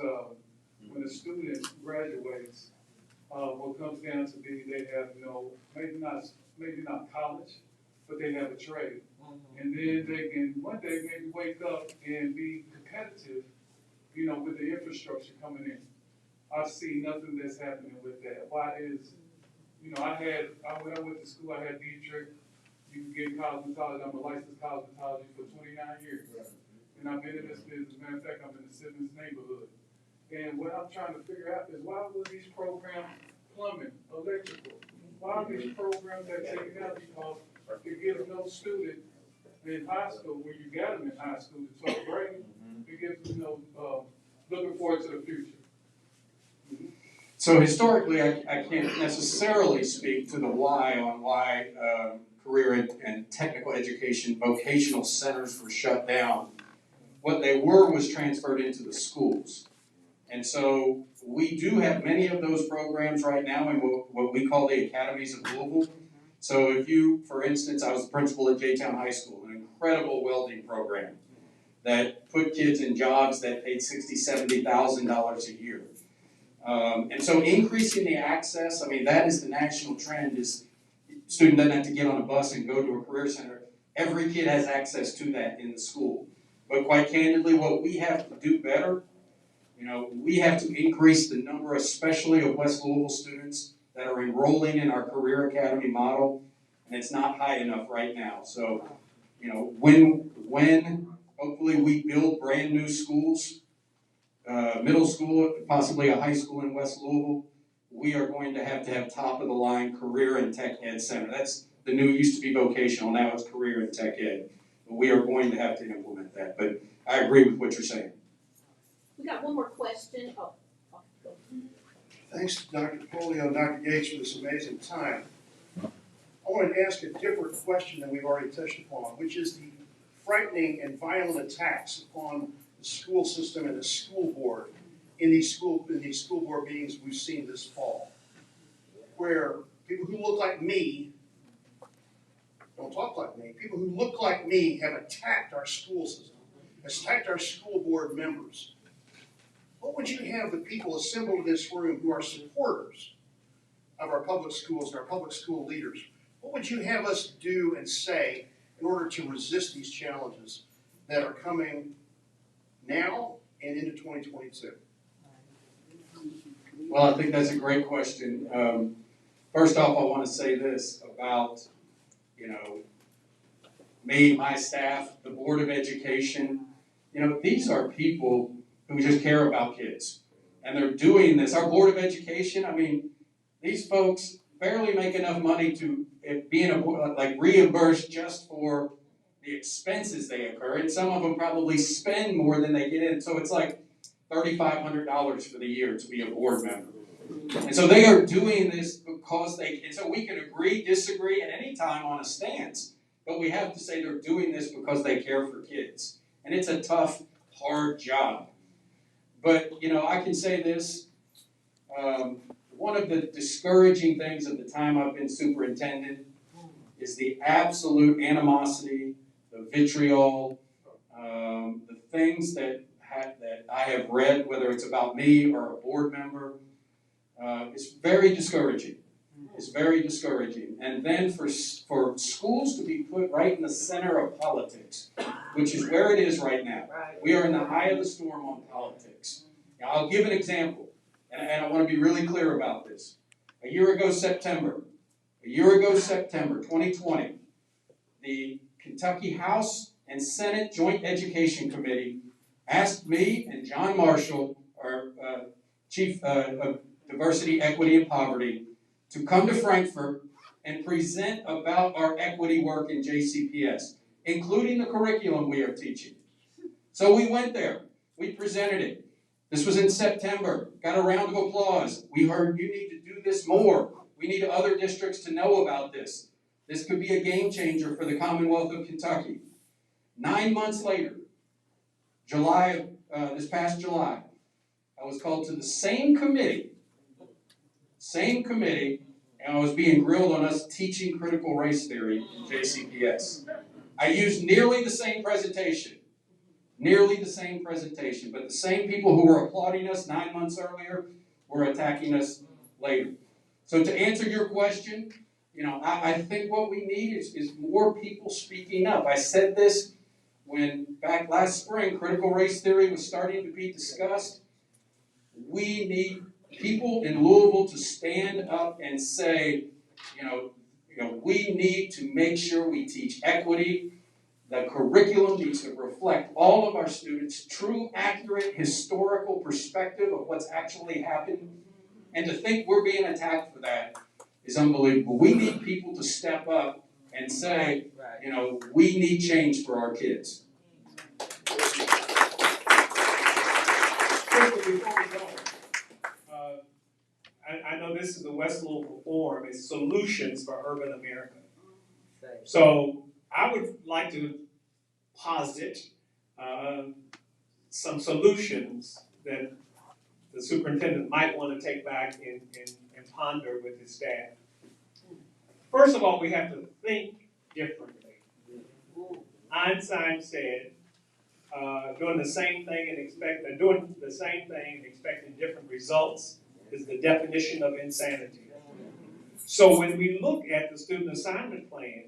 when a student graduates, what comes down to be they have maybe not college, but they have a trade. And then they can one day maybe wake up and be competitive, you know, with the infrastructure coming in. I see nothing that's happening with that. Why is, you know, when I went to school, I had Dietrich. You can get cosmetology. I'm a licensed cosmetologist for 29 years. And I've been in this business. Matter of fact, I'm in the Simmons neighborhood. And what I'm trying to figure out is why were these programs plumbing, electrical? Why are these programs that taken out? Because it gives no student in high school, where you got them in high school, the 12th grade, it gives them looking forward to the future. So historically, I can't necessarily speak to the why on why career and technical education vocational centers were shut down. What they were was transferred into the schools. And so we do have many of those programs right now in what we call the academies of Louisville. So if you, for instance, I was the principal at J-Town High School, an incredible welding program that put kids in jobs that paid $60,000, $70,000 a year. And so increasing the access, I mean, that is the national trend, is student doesn't have to get on a bus and go to a career center. Every kid has access to that in the school. But quite candidly, what we have to do better, you know, we have to increase the number, especially of West Louisville students that are enrolling in our career academy model, and it's not high enough right now. So, you know, when hopefully we build brand new schools, middle school, possibly a high school in West Louisville, we are going to have top of the line career and tech ed center. That's the new, used to be vocational, now it's career and tech ed. But we are going to have to implement that. But I agree with what you're saying. We got one more question. Go. Thanks to Dr. Polio and Dr. Yates for this amazing time. I wanted to ask a different question than we've already touched upon, which is the frightening and violent attacks upon the school system and the school board in these school board meetings we've seen this fall, where people who look like me don't talk like me. People who look like me have attacked our school system, attacked our school board members. What would you have the people assembled in this room who are supporters of our public schools and our public school leaders? What would you have us do and say in order to resist these challenges that are coming now and into 2022? Well, I think that's a great question. First off, I want to say this about, you know, me, my staff, the Board of Education. You know, these are people who just care about kids. And they're doing this. Our Board of Education, I mean, these folks barely make enough money to reimbursed just for the expenses they incur. And some of them probably spend more than they get in. So it's like $3,500 for the year to be a board member. And so they are doing this because and so we can agree, disagree at any time on a stance, but we have to say they're doing this because they care for kids. And it's a tough hard job. But, I can say this, one of the discouraging things at the time I've been superintendent is the absolute animosity, the vitriol, the things that I have read, whether it's about me or a board member. It's very discouraging. It's very discouraging. And then for schools to be put right in the center of politics, which is where it is right now. We are in the eye of the storm on politics. Now, I'll give an example, and I want to be really clear about this. A year ago, September 2020, the Kentucky House and Senate Joint Education Committee asked me and John Marshall, our Chief of Diversity, Equity, and Poverty, to come to Frankfurt and present about our equity work in JCPS, including the curriculum we are teaching. So we went there. We presented it. This was in September. Got a round of applause. We heard you need to do this more. We need other districts to know about this. This could be a game changer for the Commonwealth of Kentucky. 9 months later, this past July, I was called to the same committee, and I was being grilled on us teaching critical race theory in JCPS. I used nearly the same presentation, but the same people who were applauding us 9 months earlier were attacking us later. So to answer your question, I think what we need is more people speaking up. I said this when back last spring, critical race theory was starting to be discussed. We need people in Louisville to stand up and say, we need to make sure we teach equity. The curriculum needs to reflect all of our students' true, accurate, historical perspective of what's actually happened. And to think we're being attacked for that is unbelievable. We need people to step up and say, we need change for our kids. Before we go, I know this is the West Louisville Forum, it's Solutions for Urban America. So I would like to posit some solutions that the superintendent might want to take back and ponder with his staff. First of all, we have to think differently. Einstein said, doing the same thing and expecting different results is the definition of insanity. So when we look at the student assignment plan,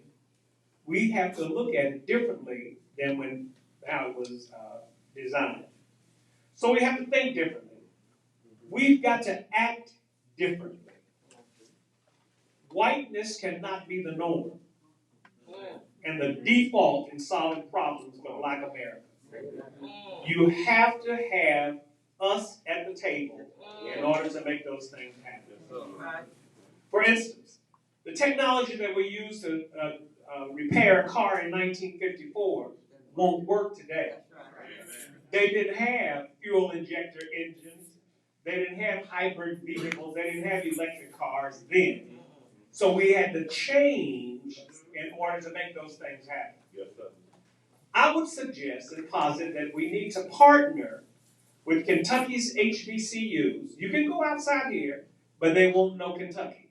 we have to look at it differently than how it was designed. So we have to think differently. We've got to act differently. Whiteness cannot be the norm and the default in solving problems for Black America. You have to have us at the table in order to make those things happen. For instance, the technology that we used to repair a car in 1954 won't work today. They didn't have fuel injector engines. They didn't have hybrid vehicles. They didn't have electric cars then. So we had to change in order to make those things happen. Yes, sir. I would suggest and posit that we need to partner with Kentucky's HBCUs. You can go outside here, but they won't know Kentucky.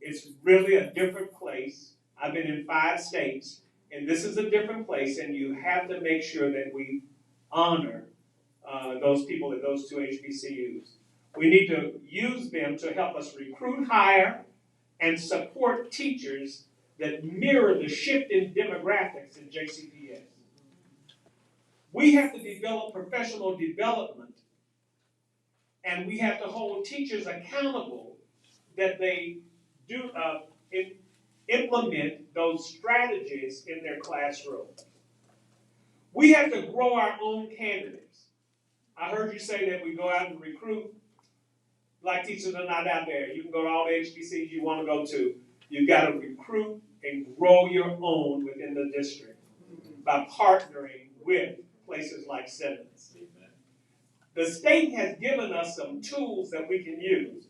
It's really a different place. I've been in 5 states, and this is a different place, and you have to make sure that we honor those people at those 2 HBCUs. We need to use them to help us recruit, hire, and support teachers that mirror the shift in demographics in JCPS. We have to develop professional development, and we have to hold teachers accountable that they do implement those strategies in their classroom. We have to grow our own candidates. I heard you say that we go out and recruit. Black teachers are not out there. You can go to all the HBCs you want to go to. You've got to recruit and grow your own within the district by partnering with places like Simmons. The state has given us some tools that we can use,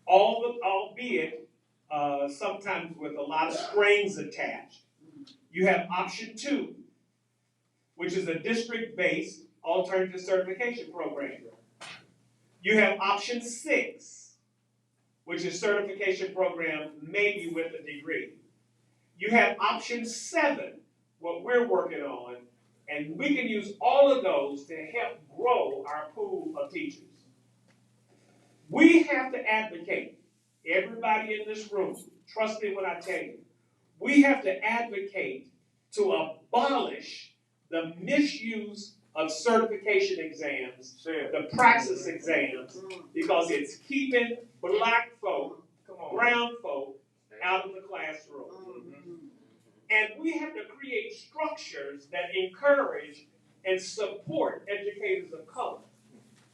albeit sometimes with a lot of strings attached. You have option 2, which is a district-based alternative certification program. You have option 6, which is certification program, maybe with a degree. You have option 7, what we're working on, and we can use all of those to help grow our pool of teachers. We have to advocate, everybody in this room, trust me when I tell you, we have to advocate to abolish the misuse of certification exams, the praxis exams, because it's keeping black folk, brown folk out of the classroom. And we have to create structures that encourage and support educators of color.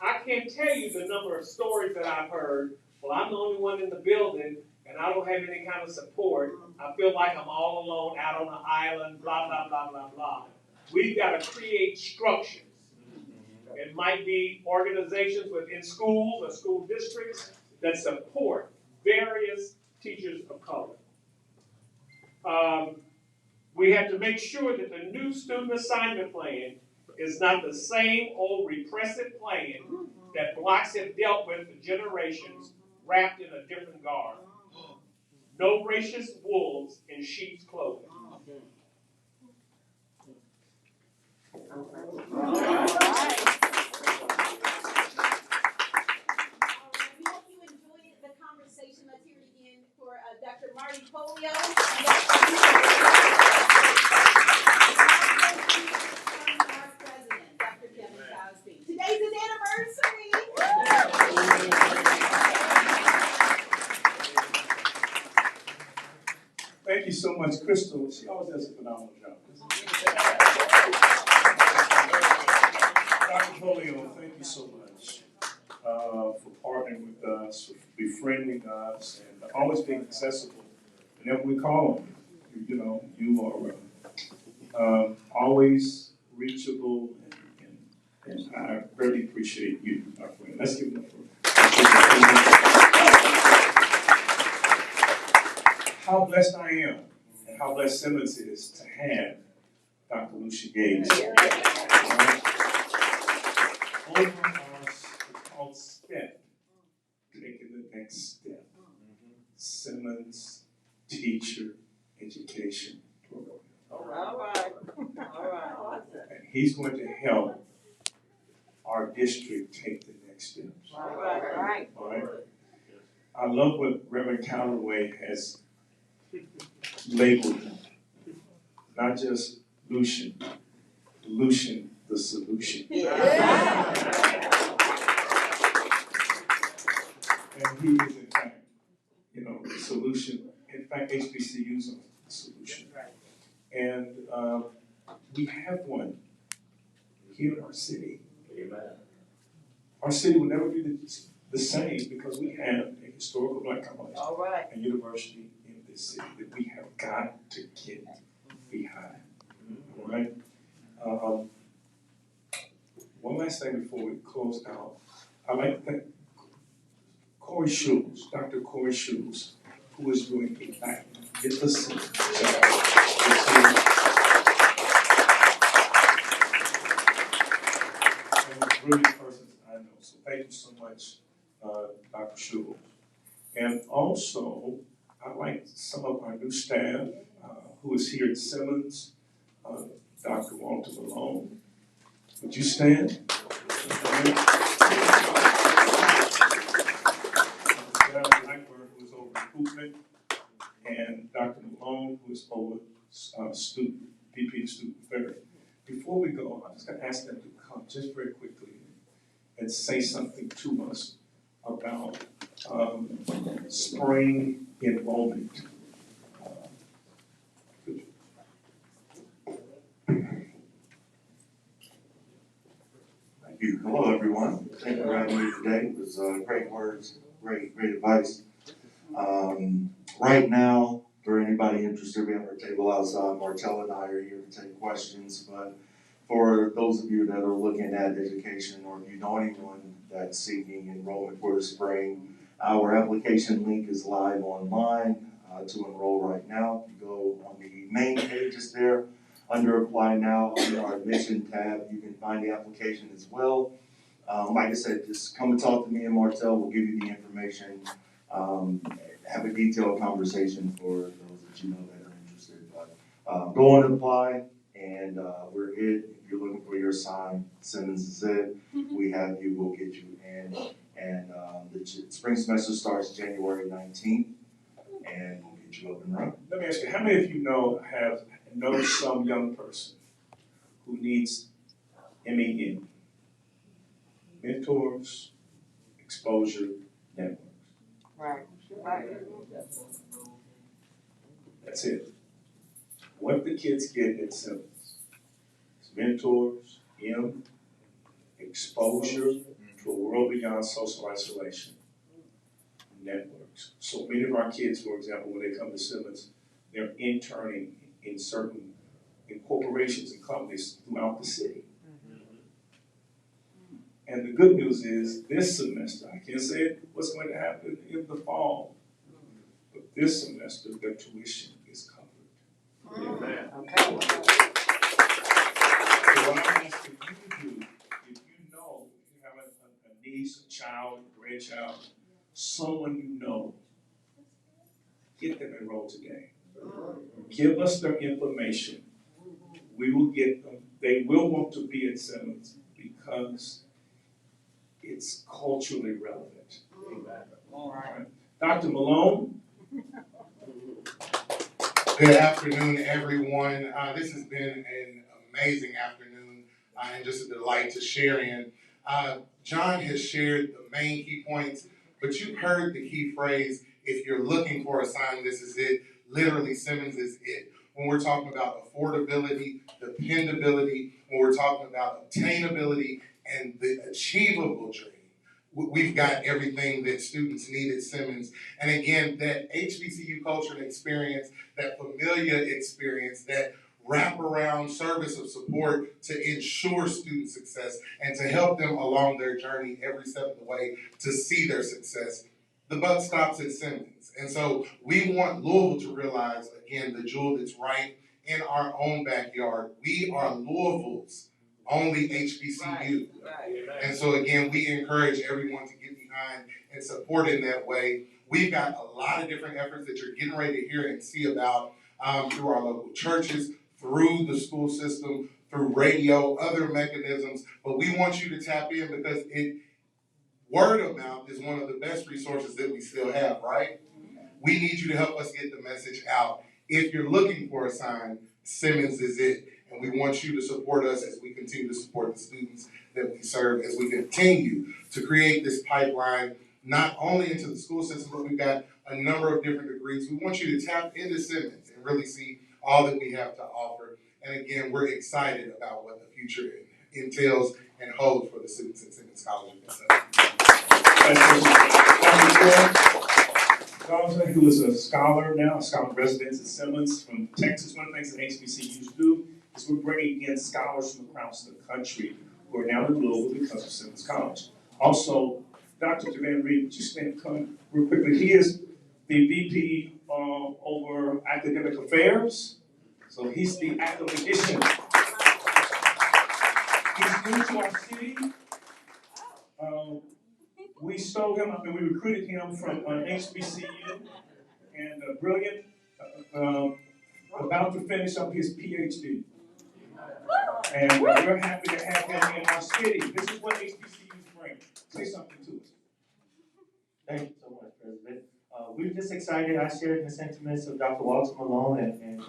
I can't tell you the number of stories that I've heard. Well, I'm the only one in the building, and I don't have any kind of support. I feel like I'm all alone out on the island, blah, blah, blah, blah, blah. We've got to create structures. It might be organizations within schools or school districts that support various teachers of color. We have to make sure that the new student assignment plan is not the same old repressive plan that blacks have dealt with for generations, wrapped in a different garb. No racist wolves in sheep's clothing. We hope you enjoyed the conversation. Let's hear it again for Dr. Marty Polio and our president, Dr. Kevin Cosby. Today's his anniversary. Thank you so much, Krystal. She always does a phenomenal job. Dr. Polio, thank you so much for partnering with us, for befriending us, and always being accessible whenever we call on you. You know, you are always reachable, and I really appreciate you, my friend. Let's give it up for how blessed I am, and how blessed Simmons is to have Dr. Lucian Yates. Over us, it's called STEP, taking the next step. Simmons Teacher Education Program. All right. And he's going to help our district take the next steps. All right. All right? I love what Reverend Calloway has labeled him. Not just Lucian, Lucian the solution. And he is, in fact, the solution. In fact, HBCUs are the solution. And we have one here in our city. Amen. Our city will never be the same because we have a historical black college All right. and university in this city that we have got to get behind. All right? One last thing before we close out. I'd like to thank Corey Schultz, Dr. Corey Schultz, who is doing a magnificent job. And brilliant persons I know. So thank you so much, Dr. Schultz. And also, I'd like some of our new staff who is here at Simmons, Dr. Walter Malone. Would you stand? Blackburn, who is over recruitment, and Dr. Malone, who is over VP of Student Affairs. Before we go, I'm just going to ask them to come just very quickly and say something to us about spring enrollment. Thank you. Hello, everyone. Thank you for having me today. It was great words, great advice. Right now, for anybody interested, we have our table outside. Martell and I are here to take questions. But for those of you that are looking at education, or if you know anyone that's seeking enrollment for the spring, our application link is live online to enroll right now. If you go on the main pages there, under Apply Now, under our admission tab, you can find the application as well. Like I said, just come and talk to me and Martell, we'll give you the information. Have a detailed conversation for those that you know that are interested. But go on and apply, and we're it. If you're looking for your sign, Simmons is it. We have you, we'll get you in. And the spring semester starts January 19th, and we'll get you up and running. Let me ask you, how many of you know some young person who needs MEN? Mentors, exposure, networks. Right. Right. That's it. What the kids get at Simmons is mentors, exposure to a world beyond social isolation, networks. So many of our kids, for example, when they come to Simmons, they're interning in corporations and companies throughout the city. And the good news is, this semester, I can't say what's going to happen in the fall, but this semester, the tuition is covered. Amen. Okay. So what I'm asking you to do, if you know you have a niece, a child, a grandchild, someone you know, get them enrolled today. Give us their information. We will get them. They will want to be at Simmons because it's culturally relevant. All right. Dr. Malone. Good afternoon, everyone. This has been an amazing afternoon and just a delight to share in. John has shared the main key points, but you've heard the key phrase, if you're looking for a sign, this is it. Literally, Simmons is it. When we're talking about affordability, dependability, when we're talking about obtainability, and the achievable dream, we've got everything that students need at Simmons. And again, that HBCU culture and experience, that familiar experience, that wraparound service of support to ensure student success and to help them along their journey every step of the way to see their success. The buck stops at Simmons. And so we want Louisville to realize, again, the jewel that's right in our own backyard. We are Louisville's only HBCU. Right. And so again, we encourage everyone to get behind and support in that way. We've got a lot of different efforts that you're getting ready to hear and see about through our local churches, through the school system, through radio, other mechanisms. But we want you to tap in because word of mouth is one of the best resources that we still have, right? We need you to help us get the message out. If you're looking for a sign, Simmons is it. And we want you to support us as we continue to support the students that we serve, as we continue to create this pipeline, not only into the school system, but we've got a number of different degrees. We want you to tap into Simmons and really see all that we have to offer. And again, we're excited about what the future entails and holds for the students at Simmons College Dr. who is a scholar now, a scholar in residence at Simmons from Texas. One of the things that HBCUs do is we're bringing in scholars from across the country who are now in Louisville because of Simmons College. Also, Dr. Javan Reed, would you stand come real quickly? He is the VP over academic affairs. So he's the academician. He's new to our city. We stole him, we recruited him from HBCU, and brilliant, about to finish up his PhD. And we're happy to have him in our city. This is what HBCUs bring. Say something to us. Thank you so much, President. We're just excited. I shared the sentiments of Dr. Walter Malone and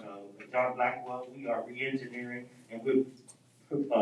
John Blackwell. We are re-engineering and we're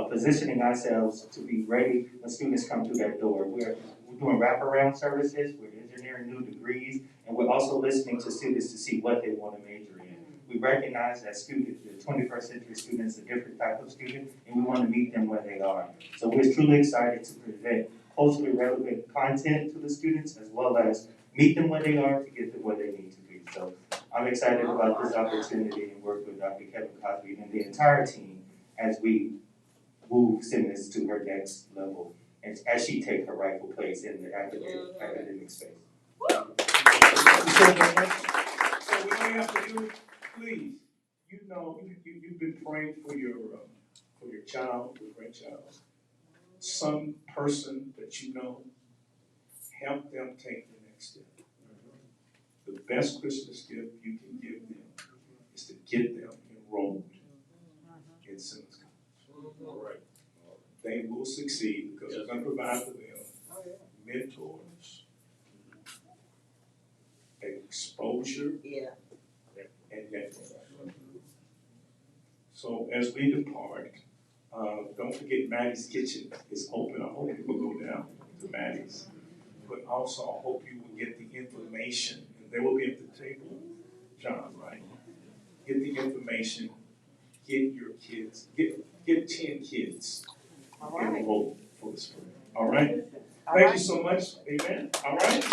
positioning ourselves to be ready when students come through that door. We're doing wraparound services, we're engineering new degrees, and we're also listening to students to see what they want to major in. We recognize that the 21st century student is a different type of student, and we want to meet them where they are. So we're truly excited to present culturally relevant content to the students, as well as meet them where they are to get them where they need to be. So I'm excited about this opportunity and work with Dr. Kevin Cosby and the entire team as we move Simmons to her next level, and as she takes her rightful place in the academic space. So what we have to do, please, you know, you've been praying for your child, your grandchild. Some person that you know, help them take the next step. The best Christmas gift you can give them is to get them enrolled in Simmons College. All right. They will succeed because we're going to provide for them mentors, exposure, and network. So as we depart, don't forget Maddie's Kitchen is open. I hope you will go down to Maddie's. But also, I hope you will get the information, and they will be at the table, John, right? Get the information, get your kids, get 10 kids enrolled for the spring. All right? Thank you so much. Amen. All right?